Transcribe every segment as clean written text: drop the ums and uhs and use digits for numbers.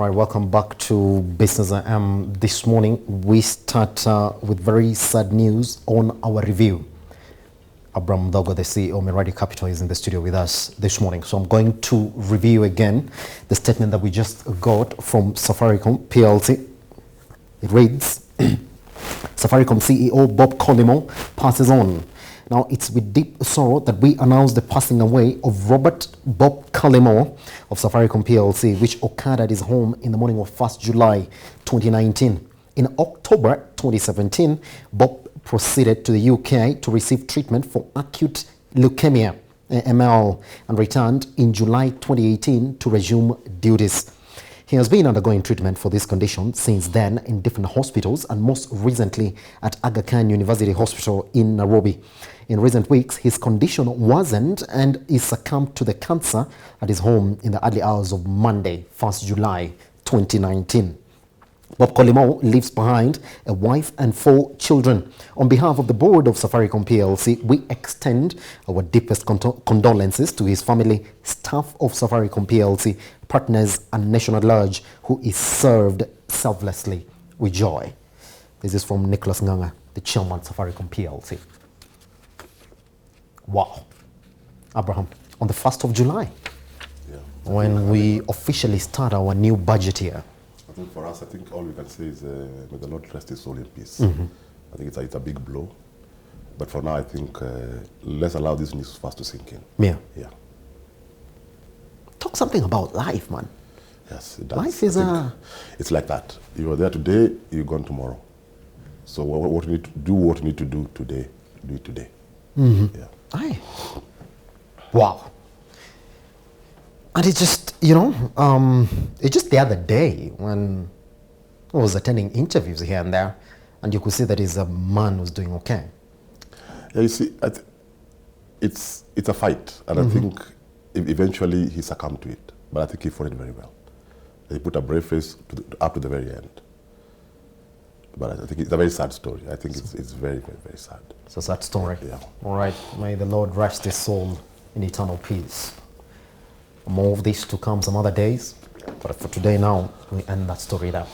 right, welcome back to Business AM. This morning, we start with very sad news on our review. Muthogo, the CEO of MIRADI Capital, is in the studio with us this morning. So I'm going to review again the statement that we just got from Safaricom PLC. It reads, Safaricom CEO Bob Collymore passes on. Now, it's with deep sorrow that we announce the passing away of Robert Bob Collymore of Safaricom PLC, which occurred at his home in the morning of 1st July 2019. In October 2017, Bob proceeded to the UK to receive treatment for acute leukemia, AML, and returned in July 2018 to resume duties. He has been undergoing treatment for this condition since then in different hospitals and most recently at Aga Khan University Hospital in Nairobi. In recent weeks, his condition worsened and he succumbed to the cancer at his home in the early hours of Monday, 1st July 2019. Bob Collymore leaves behind a wife and 4 children. On behalf of the board of Safaricom PLC, we extend our deepest condolences to his family, staff of Safaricom PLC, partners and nation at large, who is served selflessly with joy. This is from Nicholas Nganga, the chairman of Safaricom PLC. Wow. Abraham, on the 1st of July, when we officially start our new budget year. I think for us, all we can say is may the Lord rest his soul in peace. I think it's a big blow. But for now, I think let's allow this news first to sink in. Yeah. Yeah. Talk something about life, man. Yes, it does. Life is it's like that. You are there today, you're gone tomorrow. So what you need to do, what you need to do today, do it today. Yeah. Aye. Wow. And it's just, it's just the other day when I was attending interviews here and there, and you could see that he's a man who's doing okay. Yeah, you see, it's a fight, and I think eventually he succumbed to it. But I think he fought it very well. He put a brave face up to the very end. But I think it's a very sad story. I think it's very, very, very sad. It's a sad story. Yeah. All right. May the Lord rest his soul in eternal peace. More of this to come some other days. But for today now, we end that story there.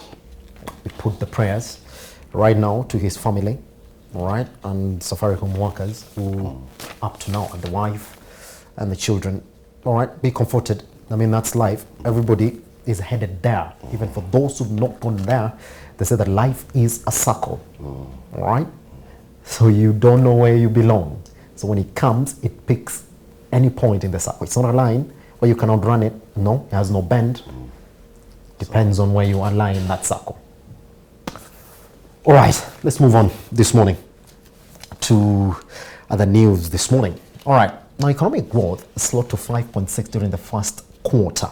We put the prayers right now to his family, all right, and Safaricom workers who up to now, and the wife and the children, all right, be comforted. I mean, that's life. Everybody is headed there. Even for those who've not gone there, they say that life is a circle, all right? So you don't know where you belong. So when it comes, it picks any point in the circle. It's not a line where you cannot run it. No, it has no bend. Depends on where you align in that circle. All right, let's move on this morning to other news this morning. All right, now economic growth slowed to 5.6 during the first quarter.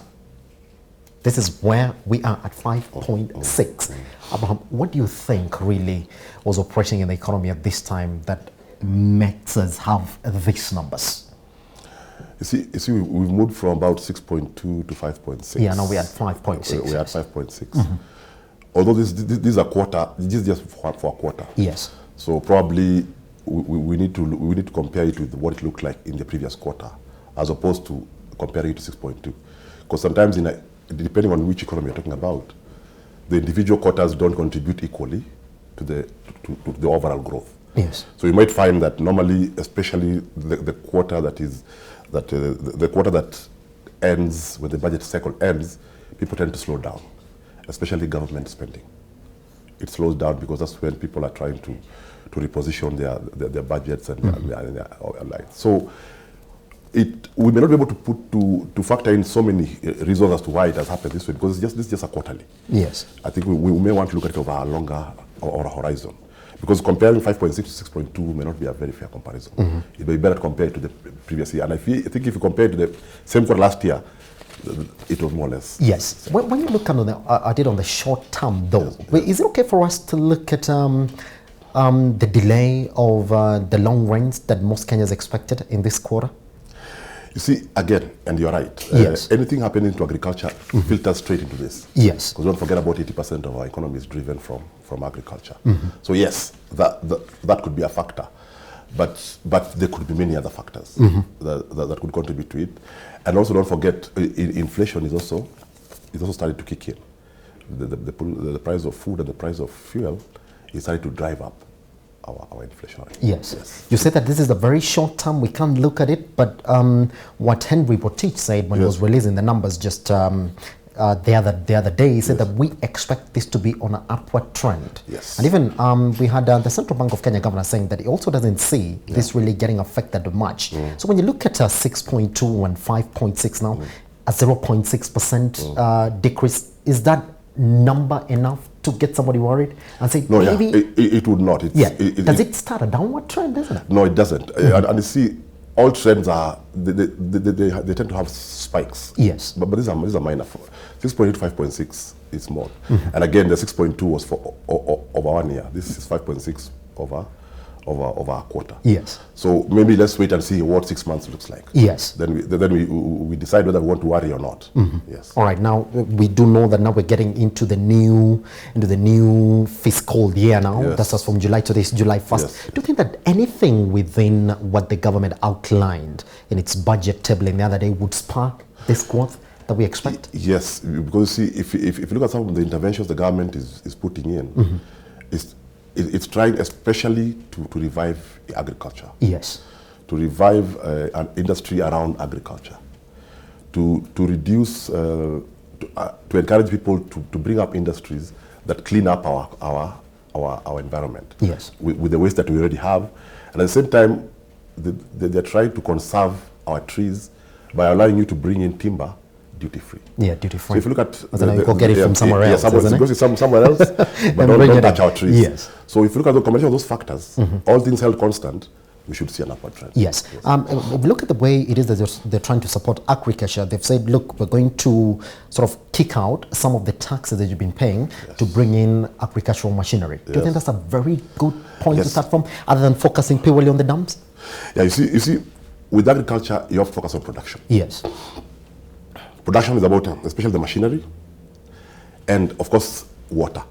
This is where we are at 5.6. Abraham, what do you think really was operating in the economy at this time that makes us have these numbers? You see, we've moved from about 6.2 to 5.6. Yeah, now we're at 5.6. We're at 5.6. Although this is a quarter, this is just for a quarter. Yes. So probably we need to compare it with what it looked like in the previous quarter, as opposed to comparing it to 6.2. Because sometimes, depending on which economy you're talking about, the individual quarters don't contribute equally to the overall growth. Yes. So you might find that normally, especially the quarter the quarter that ends, when the budget cycle ends, people tend to slow down, especially government spending. It slows down because that's when people are trying to reposition their budgets and their lives. So we may not be able to factor in so many reasons as to why it has happened this way, because this is just a quarterly. Yes. I think we may want to look at it over a longer or a horizon. Because comparing 5.6 to 6.2 may not be a very fair comparison. It may be better to compare it to the previous year. And I think if you compare it to the same quarter last year, it was more or less. Yes. When you look at it on the short term, though, is it okay for us to look at the delay of the long rains that most Kenyans expected in this quarter? You see, again, and you're right, yes. Anything happening to agriculture filters straight into this. Yes. Because don't forget about 80% of our economy is driven from agriculture. So yes, that could be a factor. But there could be many other factors that could contribute to it. And also don't forget, inflation is also starting to kick in. the price of food and the price of fuel is starting to drive up our inflation rate. Yes. You said that this is a very short term, we can't look at it, but what Henry Botich said when he was releasing the numbers just the other day, he said that we expect this to be on an upward trend. Yes. And even we had the Central Bank of Kenya governor saying that he also doesn't see this really getting affected much. So when you look at 6.2 and 5.6 now, a 0.6% decrease, is that number enough to get somebody worried and say maybe it would not. Does it start a downward trend, doesn't it? No, it doesn't. And you see, all trends are they tend to have spikes. Yes, but these are minor. 6.8, 5.6 is small, and again the 6.2 was for over 1 year. This is 5.6 over a quarter. Yes. So maybe let's wait and see what 6 months looks like. Yes. Then we decide whether we want to worry or not. Yes. All right. Now we do know that now we're getting into the new fiscal year now. Yes. That's us from July to this July 1st. Yes. Do you think that anything within what the government outlined in its budget tabling the other day would spark this growth that we expect? Yes, because you see, if you look at some of the interventions the government is putting in, it's trying especially to revive agriculture. Yes. To revive an industry around agriculture. To reduce, to encourage people to bring up industries that clean up our environment. Yes. With the waste that we already have. And at the same time, they're trying to conserve our trees by allowing you to bring in timber duty-free. Yeah, duty-free. So if you look at... So you could get it from somewhere else, isn't it? Go somewhere else, but don't touch our trees. Yes. So if you look at the combination of those factors, all things held constant, we should see an upward trend. Yes. If you look at the way it is that they're trying to support agriculture, they've said, look, we're going to sort of kick out some of the taxes that you've been paying to bring in agricultural machinery. Do you think that's a very good point to start from, other than focusing purely on the dams? Yeah, you see, with agriculture, you have to focus on production. Yes. Production is about, especially the machinery, and of course, water.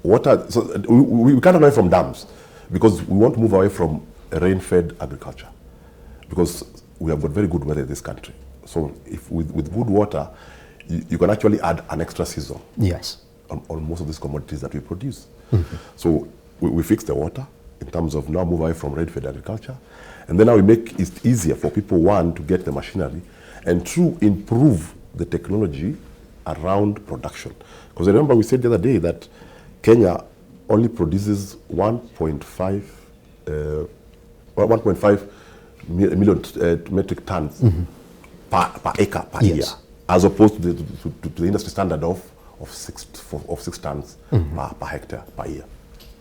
Water, so we can't run away from dams, because we want to move away from rain-fed agriculture, because we have got very good weather in this country. So if with good water, you can actually add an extra season. Yes. On most of these commodities that we produce. So we fix the water in terms of now move away from rain-fed agriculture, and then now we make it easier for people, one, to get the machinery, and two, improve the technology around production. Because remember we said the other day that Kenya only produces 1.5 million metric tons per acre per year, as opposed to the industry standard of 6 tons per hectare per year.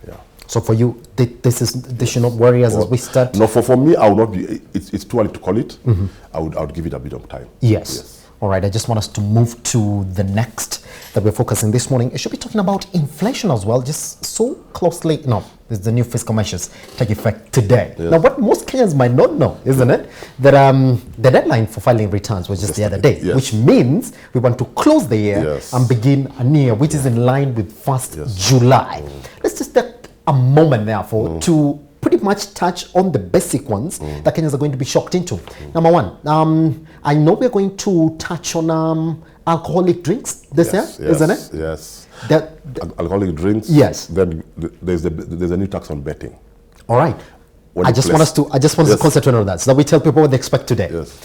Yeah. So for you, they should not worry us as we start? No, for me, I would not be. It's too early to call it. I would give it a bit of time. Yes. All right, I just want us to move to the next that we're focusing this morning. It should be talking about inflation as well, just so closely. No, this is the new fiscal measures take effect today. Yes. Now, what most Kenyans might not know, isn't it, that the deadline for filing returns was just the other day, which means we want to close the year and begin a new year, which is in line with 1st July. Let's just take a moment, therefore, to pretty much touch on the basic ones that Kenyans are going to be shocked into. Number one, I know we're going to touch on alcoholic drinks this year, isn't it? Yes. Alcoholic drinks. Yes. Then there's a new tax on betting. All right. I just want us to concentrate on that, so that we tell people what they expect today. Yes.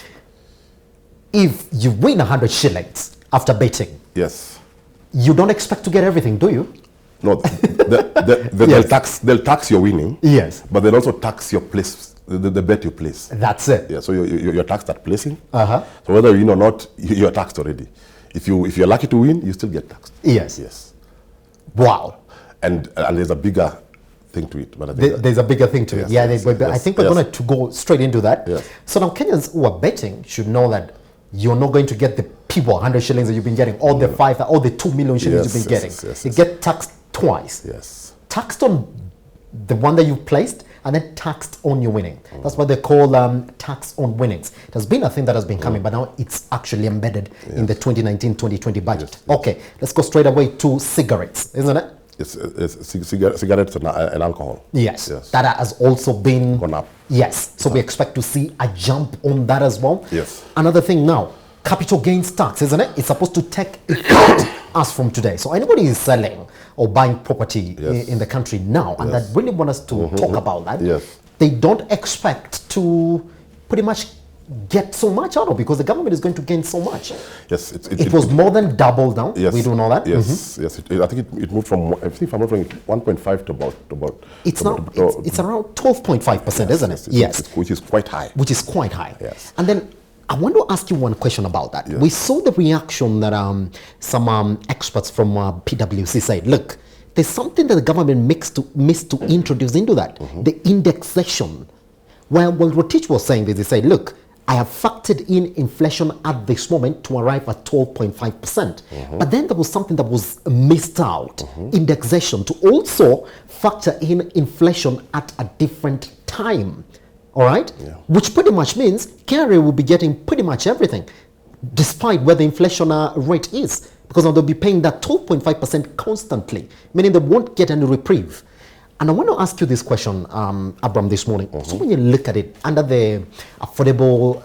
If you win 100 shillings after betting, you don't expect to get everything, do you? No, they'll tax your winning. Yes. But they'll also tax your place, the bet you place. That's it. Yeah. So you're taxed at placing. So whether you win or not, you're taxed already. If you're lucky to win, you still get taxed. Yes. Yes. Wow. And there's a bigger thing to it. But I think there's a bigger thing to it. Yeah. I think we're going to go straight into that. Yes. So now Kenyans who are betting should know that you're not going to get the people 100 shillings that you've been getting, all the 2 million shillings you've been getting. You get taxed twice. Yes. Taxed on the one that you placed, and then taxed on your winning. That's what they call tax on winnings. It has been a thing that has been coming, but now it's actually embedded in the 2019-2020 budget. Okay, let's go straight away to cigarettes, isn't it? It's cigarettes and alcohol. Yes. That has also been gone up. Yes, so we expect to see a jump on that as well. Yes. Another thing now, capital gains tax, isn't it? It's supposed to take effect as from today. So anybody is selling or buying property in the country now, and that really want us to talk about that, they don't expect to pretty much get so much out of, because the government is going to gain so much. Yes, it was more than double now. Yes, we do know that. Yes, yes. I think it moved from, I think if I'm not wrong, 1.5 to about. It's around 12.5%, isn't it? Yes, which is quite high. Which is quite high. Yes. And then I want to ask you one question about that. Yes. We saw the reaction that some experts from PwC said, look, there's something that the government missed to introduce into that, the indexation. Well, Rotich was saying this, they said, look, I have factored in inflation at this moment to arrive at 12.5%. But then there was something that was missed out, indexation, to also factor in inflation at a different time. All right? Yeah. Which pretty much means Kenya will be getting pretty much everything, despite where the inflation rate is. Because now they'll be paying that 12.5% constantly, meaning they won't get any reprieve. And I want to ask you this question, Abram, this morning. So when you look at it under the affordable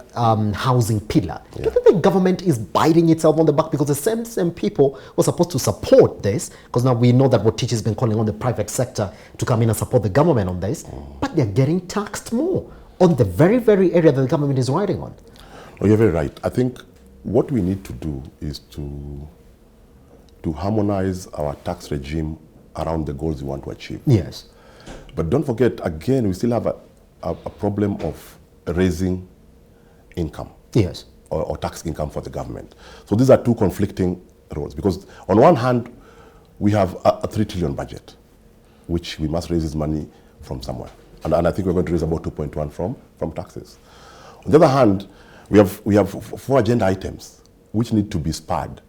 housing pillar, do you think the government is biting itself on the back? Because the same people were supposed to support this, because now we know that Rotich has been calling on the private sector to come in and support the government on this, but they're getting taxed more on the very, very area that the government is riding on. Oh, you're very right. I think what we need to do is to harmonize our tax regime around the goals we want to achieve. Yes. But don't forget, again, we still have a problem of raising income. Yes. Or tax income for the government. So these are two conflicting roles, because on one hand, we have a 3 trillion budget, which we must raise this money from somewhere. And I think we're going to raise about 2.1 from taxes. On the other hand, we have 4 agenda items which need to be spurred.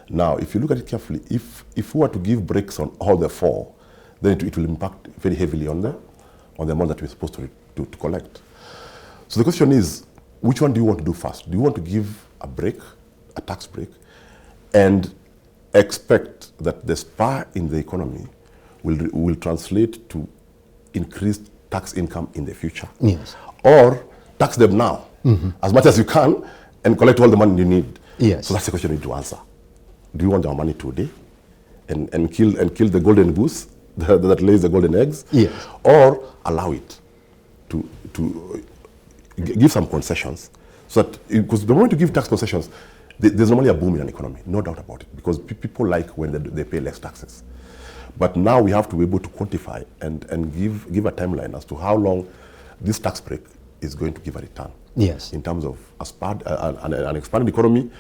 Now, if you look at it carefully, if we were to give breaks on all the 4, then it will impact very heavily on the amount that we're supposed to collect. So the question is, which one do you want to do first? Do you want to give a break, a tax break, and expect that the spur in the economy will translate to increased tax income in the future? Yes. Or tax them now, as much as you can, and collect all the money you need? Yes. So that's the question you need to answer. Do you want our money today and kill the golden goose that lays the golden eggs? Yes. Or allow it to give some concessions, so that, because the moment you give tax concessions, there's normally a boom in an economy, no doubt about it, because people like when they pay less taxes. But now we have to be able to quantify and give a timeline as to how long this tax break is going to give a return. Yes. In terms of an expanded economy,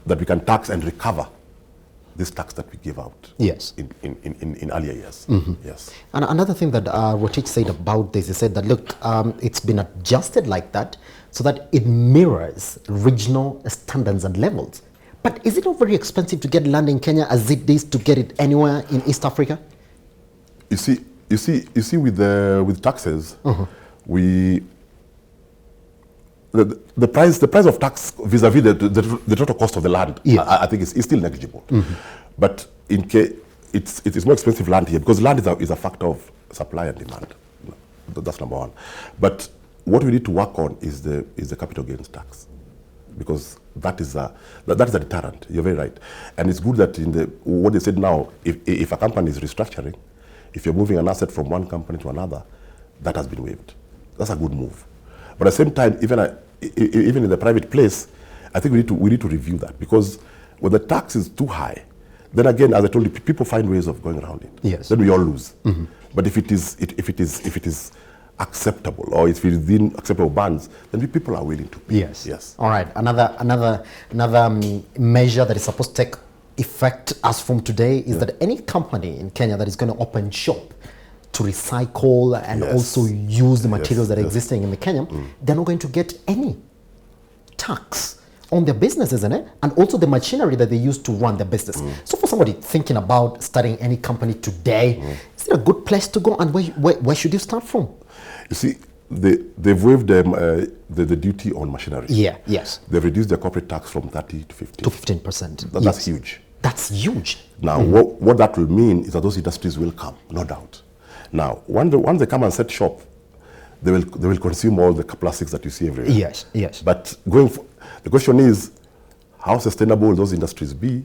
that we can tax and recover this tax that we give out. Yes. In earlier years. Yes. And another thing that Rotich said about this, he said that, look, it's been adjusted like that so that it mirrors regional standards and levels. But is it not very expensive to get land in Kenya as it is to get it anywhere in East Africa? You see, with taxes, the price of tax vis-a-vis the total cost of the land, yes, I think is still negligible. But it's more expensive land here, because land is a factor of supply and demand. That's number one. But what we need to work on is the capital gains tax, because that is a deterrent. You're very right, and it's good that what they said now, if a company is restructuring, if you're moving an asset from one company to another, that has been waived. That's a good move. But at the same time, even in the private place, I think we need to review that, because when the tax is too high, then again, as I told you, people find ways of going around it. Yes. Then we all lose. But if it is acceptable, or if it's within acceptable bands, then people are willing to pay. Yes. Yes. All right. Another measure that is supposed to take effect as from today is that any company in Kenya that is going to open shop to recycle and also use the materials that are existing in the Kenya, they're not going to get any tax on their business, isn't it? And also the machinery that they use to run their business. So for somebody thinking about starting any company today, is it a good place to go, and where should you start from? You see, they've waived the duty on machinery. Yeah, yes. They've reduced the corporate tax from 30 to 15%. To 15%. That's huge. That's huge. Now, what that will mean is that those industries will come, no doubt. Now, once they come and set shop, they will consume all the plastics that you see everywhere. Yes, yes. But the question is, how sustainable will those industries be?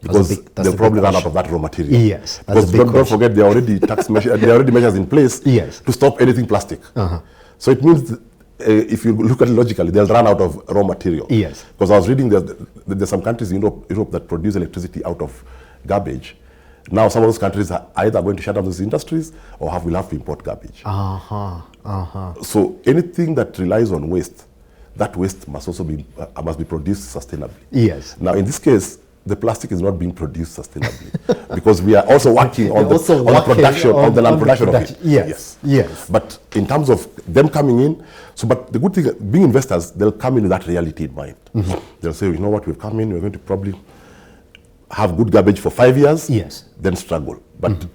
Because they'll probably run out of that raw material. Yes, because don't forget, there are already there are already measures in place to stop anything plastic. So it means if you look at it logically, they'll run out of raw material. Yes. Because I was reading that there's some countries in Europe that produce electricity out of garbage. Now some of those countries are either going to shut down those industries or will have to import garbage. So anything that relies on waste, that waste must also be produced sustainably. Yes. Now in this case, the plastic is not being produced sustainably because we are also working on the production of it. Yes. Yes. But in terms of them coming in, but the good thing, being investors, they'll come in with that reality in mind. They'll say, you know what, we've come in, we're going to probably have good garbage for 5 years, then struggle. But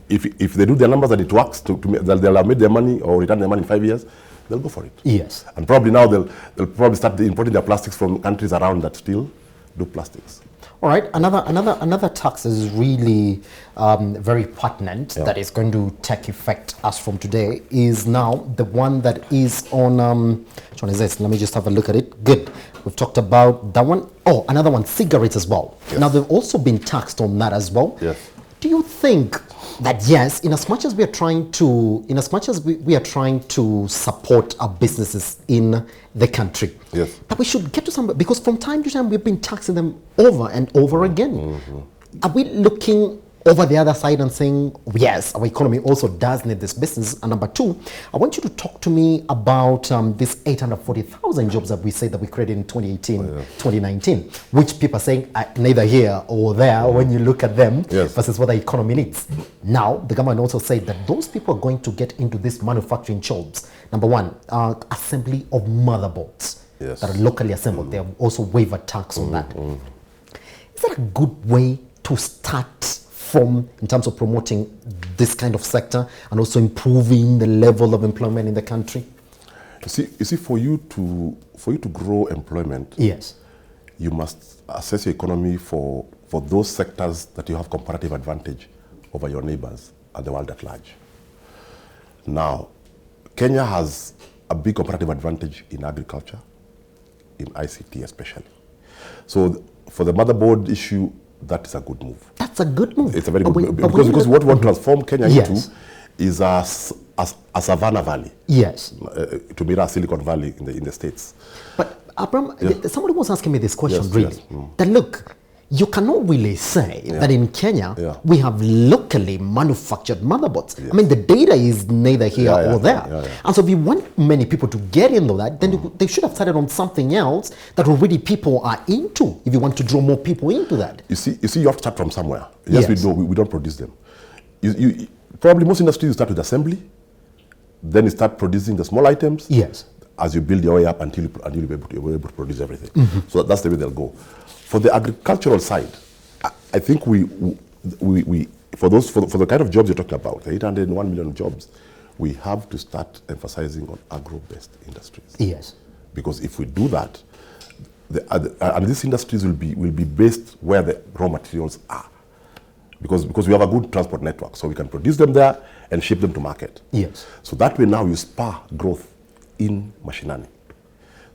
if they do their numbers and it works, they'll have made their money or return their money in 5 years, they'll go for it. Yes. And probably now they'll probably start importing their plastics from countries around that still do plastics. All right, another tax is really very pertinent that is going to take effect as from today is now the one that is on, which one is this? Let me just have a look at it. Good. We've talked about that one. Oh, another one, cigarettes as well. Yes. Now, they've also been taxed on that as well. Yes. Do you think that yes, in as much as we are trying to support our businesses in the country, that we should get to some, because from time to time we've been taxing them over and over again. Are we looking over the other side and saying, yes, our economy also does need this business? And number two, I want you to talk to me about this 840,000 jobs that we say that we created in 2018, 2019, which people are saying are neither here or there when you look at them versus what the economy needs. Now, the government also said that those people are going to get into these manufacturing jobs. Number one, assembly of motherboards that are locally assembled. They have also waiver tax on that. Is that a good way to start in terms of promoting this kind of sector and also improving the level of employment in the country? You see, for you to grow employment, you must assess your economy for those sectors that you have comparative advantage over your neighbors and the world at large. Now, Kenya has a big comparative advantage in agriculture, in ICT especially. So for the motherboard issue, that is a good move. That's a good move. It's a very good move. Because what we want to transform Kenya into is a Savannah Valley. To mirror Silicon Valley in the States. But Abraham, somebody was asking me this question that look, you cannot really say that in Kenya we have locally manufactured motherboards. I mean, the data is neither here or there. And so if you want many people to get into that, then they should have started on something else that already people are into, if you want to draw more people into that. You see, you have to start from somewhere. Yes, we don't produce them. Probably most industries you start with assembly, then you start producing the small items. As you build your way up until you're able to produce everything. So that's the way they'll go. For the agricultural side, I think for the kind of jobs you're talking about, the 801 million jobs, we have to start emphasizing on agro-based industries. Because if we do that, and these industries will be based where the raw materials are. Because we have a good transport network, so we can produce them there and ship them to market. So that way now you spur growth in mashinani.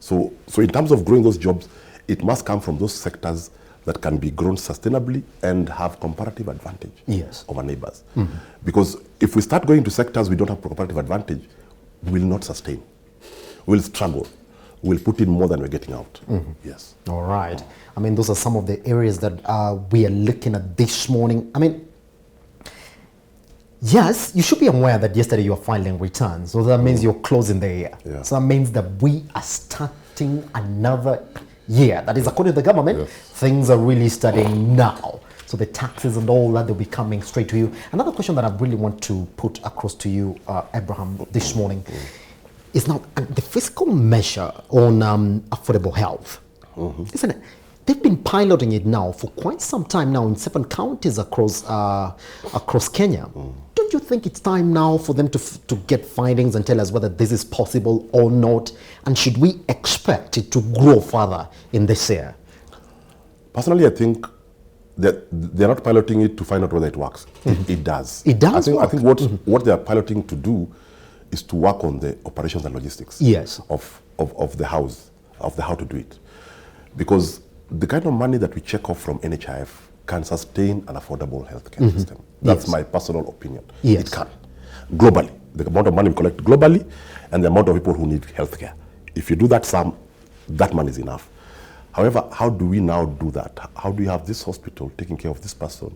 So in terms of growing those jobs, it must come from those sectors that can be grown sustainably and have comparative advantage over neighbors. Because if we start going to sectors we don't have comparative advantage, we will not sustain. We'll struggle. We'll put in more than we're getting out. Yes. All right. I mean, those are some of the areas that we are looking at this morning. I mean, yes, you should be aware that yesterday you are filing returns. So that means you're closing the year. So that means that we are starting another year. That is, according to the government, things are really starting now. So the taxes and all that, they'll be coming straight to you. Another question that I really want to put across to you, Abraham, this morning is now the fiscal measure on affordable health. Isn't it? They've been piloting it now for quite some time now in 7 counties across Kenya. Don't you think it's time now for them to get findings and tell us whether this is possible or not? And should we expect it to grow further in this year? Personally, I think that they're not piloting it to find out whether it works. It does. It does I think what they are piloting to do is to work on the operations and logistics Yes. of the house, of the how to do it. Because the kind of money that we check off from NHIF can sustain an affordable healthcare system. That's Yes. my personal opinion. Yes. It can. Globally. The amount of money we collect globally and the amount of people who need healthcare. If you do that sum, that money is enough. However, how do we now do that? How do you have this hospital taking care of this person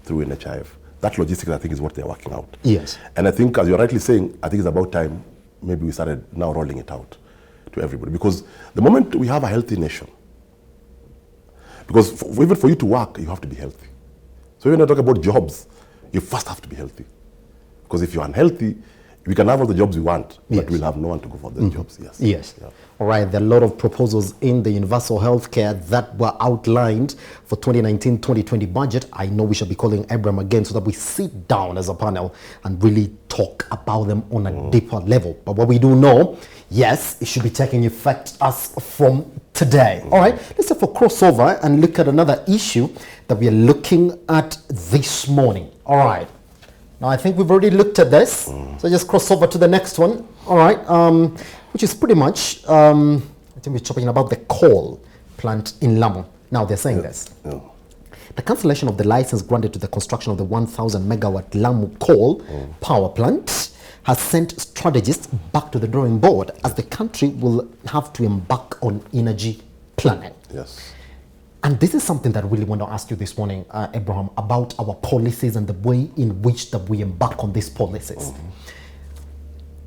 through NHIF? That logistics, I think, is what they're working out. Yes. And I think, as you're rightly saying, I think it's about time maybe we started now rolling it out to everybody. Because the moment we have a healthy nation, because even for you to work, you have to be healthy. So when I talk about jobs, you first have to be healthy. Because if you're unhealthy, we can have all the jobs we want, but Yes. we'll have no one to go for those jobs. Yes. Yes. Yeah. All right. There are a lot of proposals in the universal healthcare that were outlined for 2019-2020 budget. I know we shall be calling Abraham again so that we sit down as a panel and really talk about them on a deeper level. But what we do know, yes, it should be taking effect as from today. All right. Let's have a crossover and look at another issue that we are looking at this morning. All right. Now, I think we've already looked at this, so just cross over to the next one, all right, which is pretty much, I think we're talking about the coal plant in Lamu. Now, they're saying this. Yeah. The cancellation of the license granted to the construction of the 1,000 megawatt Lamu coal power plant has sent strategists back to the drawing board as the country will have to embark on energy planning. Yes. And this is something that I really want to ask you this morning, Abraham, about our policies and the way in which that we embark on these policies.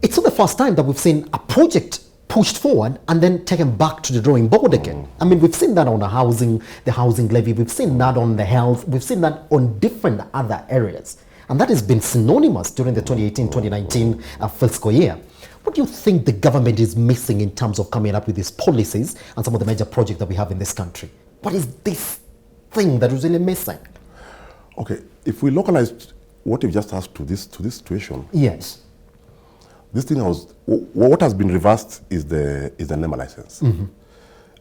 It's not the first time that we've seen a project pushed forward and then taken back to the drawing board again. I mean, we've seen that on the housing levy, we've seen that on the health, we've seen that on different other areas. And that has been synonymous during the 2018-2019 fiscal year. What do you think the government is missing in terms of coming up with these policies and some of the major projects that we have in this country? What is this thing that is really missing? Okay, if we localize what you've just asked to this situation, Yes. this thing what has been reversed is the NEMA license.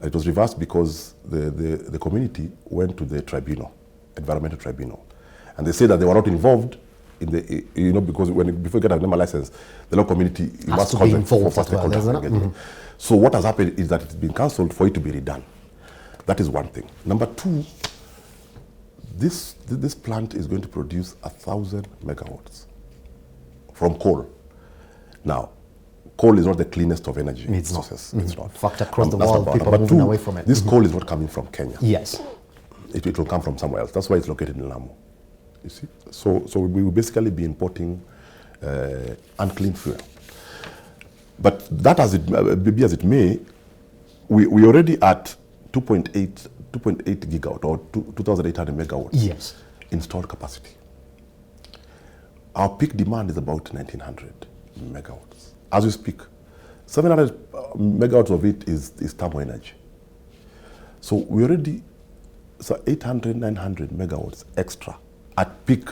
It was reversed because the community went to the tribunal, environmental tribunal, and they said that they were not involved in the, because before you get a NEMA license, the local community Has to be involved as well, isn't it? So what has happened is that it's been cancelled for it to be redone. That is one thing. Number two, this plant is going to produce 1,000 megawatts from coal. Now, coal is not the cleanest of energy sources. It's not. In fact, across the That's world, number people one. are moving away from it. This coal is not coming from Kenya. Yes. It will come from somewhere else. That's why it's located in Lamu. You see? So we will basically be importing unclean fuel. But that be as it may, we already at 2.8 gigawatt or 2,800 megawatts Yes. installed capacity. Our peak demand is about 1,900 megawatts. As we speak, 700 megawatts of it is thermal energy. So we already, 800, 900 megawatts extra at peak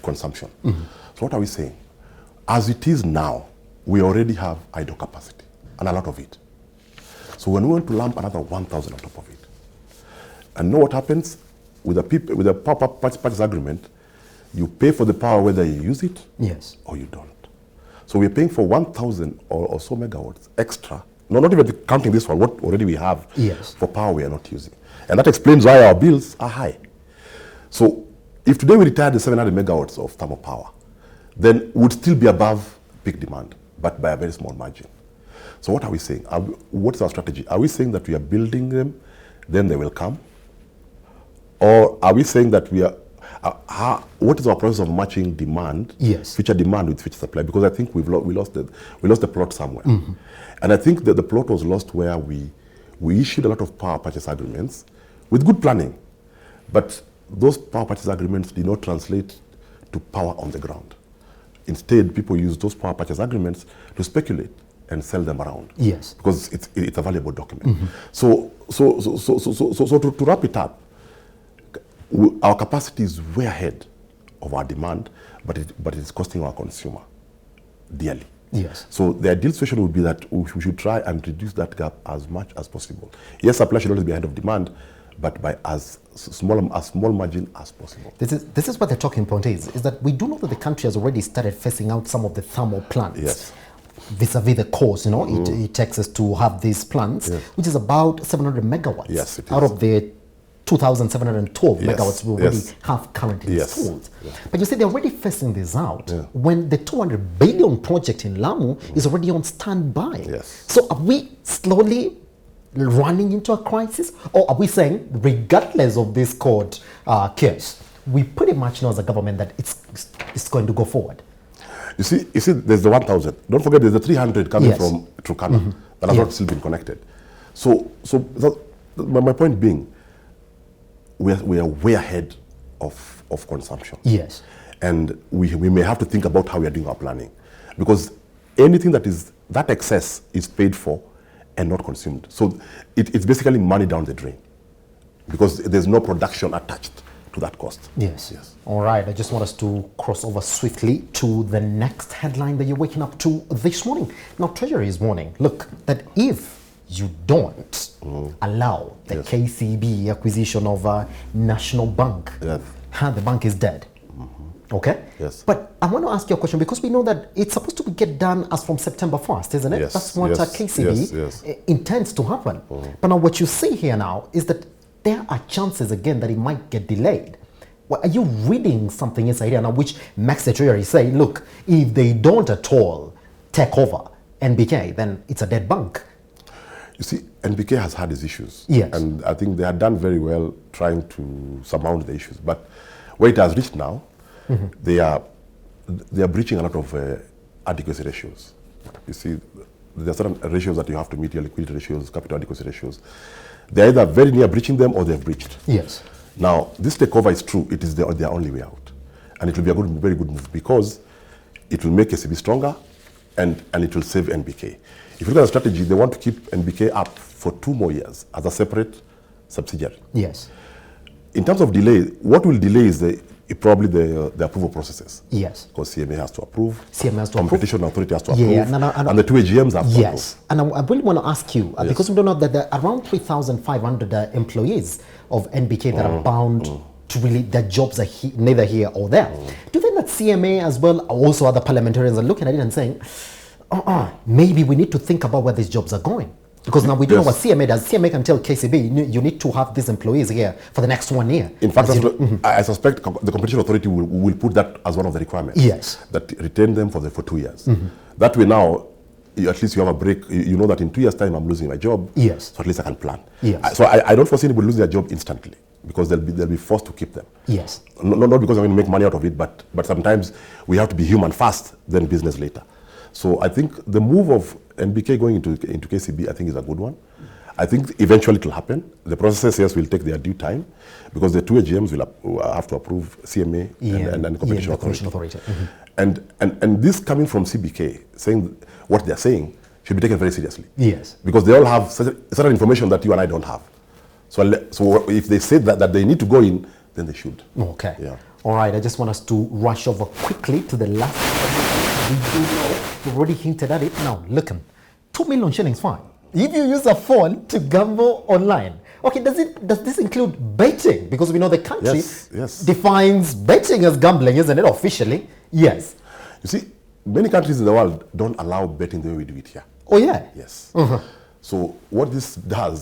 consumption. So what are we saying? As it is now, we already have idle capacity, and a lot of it. So when we want to lump another 1,000 on top of it, and know what happens with the power purchase agreement, you pay for the power whether you use it Yes. or you don't. So we're paying for 1,000 or so megawatts extra. No, not even counting this one, what already we have Yes. for power we are not using. And that explains why our bills are high. So if today we retire the 700 megawatts of thermal power, then we would still be above peak demand, but by a very small margin. So what are we saying? What is our strategy? Are we saying that we are building them, then they will come? Or are we saying that we are, what is our process of matching demand, Yes. future demand with future supply? Because I think we lost the plot somewhere. And I think that the plot was lost where we issued a lot of power purchase agreements with good planning, but those power purchase agreements did not translate to power on the ground. Instead, people use those power purchase agreements to speculate and sell them around. Yes. Because it's a valuable document. So to wrap it up, our capacity is way ahead of our demand, but it's costing our consumer dearly. Yes. So the ideal situation would be that we should try and reduce that gap as much as possible. Yes, supply should always be ahead of demand, but by as small margin as possible. This is what the talking point is that we do know that the country has already started phasing out some of the thermal plants. Yes. Vis-a-vis the cost, it takes us to have these plants, which is about 700 megawatts. Yes, it is. Out of the 2,712 Yes, megawatts we already yes. have currently Yes. installed. But you see, they're already phasing this out when the 200 billion project in Lamu is already on standby. Yes. So are we slowly running into a crisis, or are we saying, regardless of this court case, we pretty much know as a government that it's going to go forward? You see, there's the 1,000. Don't forget, there's the 300 coming from Turkana that has not still been connected. So my point being, we are way ahead of consumption. Yes. And we may have to think about how we are doing our planning, because anything that excess is paid for and not consumed. So it's basically money down the drain, because there's no production attached to that cost. Yes. Yes. All right. I just want us to cross over swiftly to the next headline that you're waking up to this morning. Now, Treasury is warning, look, that if you don't allow the KCB acquisition of a national bank, the bank is dead. Okay? Yes. But I want to ask you a question, because we know that it's supposed to get done as from September 1st, isn't it? Yes. That's what KCB intends to happen. But now what you see here now is that there are chances again that it might get delayed. Well, are you reading something inside here now which makes the Treasury say, look, if they don't at all take over NBK, then it's a dead bank? You see, NBK has had its issues. Yes. And I think they have done very well trying to surmount the issues. But where it has reached now, they are breaching a lot of adequacy ratios. You see, there are certain ratios that you have to meet, your liquidity ratios, capital adequacy ratios. They're either very near breaching them or they've breached. Yes. Now, this takeover is true. It is their only way out. And it will be a very good move, because it will make KCB stronger and it will save NBK. If you look at the strategy, they want to keep NBK up for 2 more years as a separate subsidiary. Yes. In terms of delay, what will delay is probably the approval processes. Yes. Because CMA has to approve. CMA has to Competition approve. Authority has to approve. No, and the 2 AGMs have to approve. Yes. And I really want to ask you, because we don't know that there are around 3,500 employees of NBK that are bound to really, their jobs are neither here or there. Do you think that CMA as well, also other parliamentarians, are looking at it and saying, maybe we need to think about where these jobs are going? Because now we don't know what CMA does. CMA can tell KCB, you need to have these employees here for the next 1 year. In fact, I suspect the Competition Authority will put that as one of the requirements. Yes. That retain them for 2 years. That way now, at least you have a break. You know that in 2 years' time, I'm losing my job. Yes. So at least I can plan. Yes. So I don't foresee anybody losing their job instantly, because they'll be forced to keep them. Yes. Not because I'm going to make money out of it, but sometimes we have to be human first, then business later. So I think the move of NBK going into KCB, I think, is a good one. I think eventually it will happen. The processes, yes, will take their due time, because the 2 AGMs will have to approve CMA and the Competition Authority. And this coming from CBK, saying what they're saying, should be taken very seriously. Yes. Because they all have certain information that you and I don't have. So if they say that they need to go in, then they should. Okay. Yeah. All right, I just want us to rush over quickly to the last. We do know, we've already hinted at it. Now, look, 2 million shillings fine if you use a phone to gamble online. Okay, does this include betting? Because we know the country defines betting as gambling, isn't it, officially? Yes. You see, many countries in the world don't allow betting the way we do it here. Oh, yeah? Yes. So what this does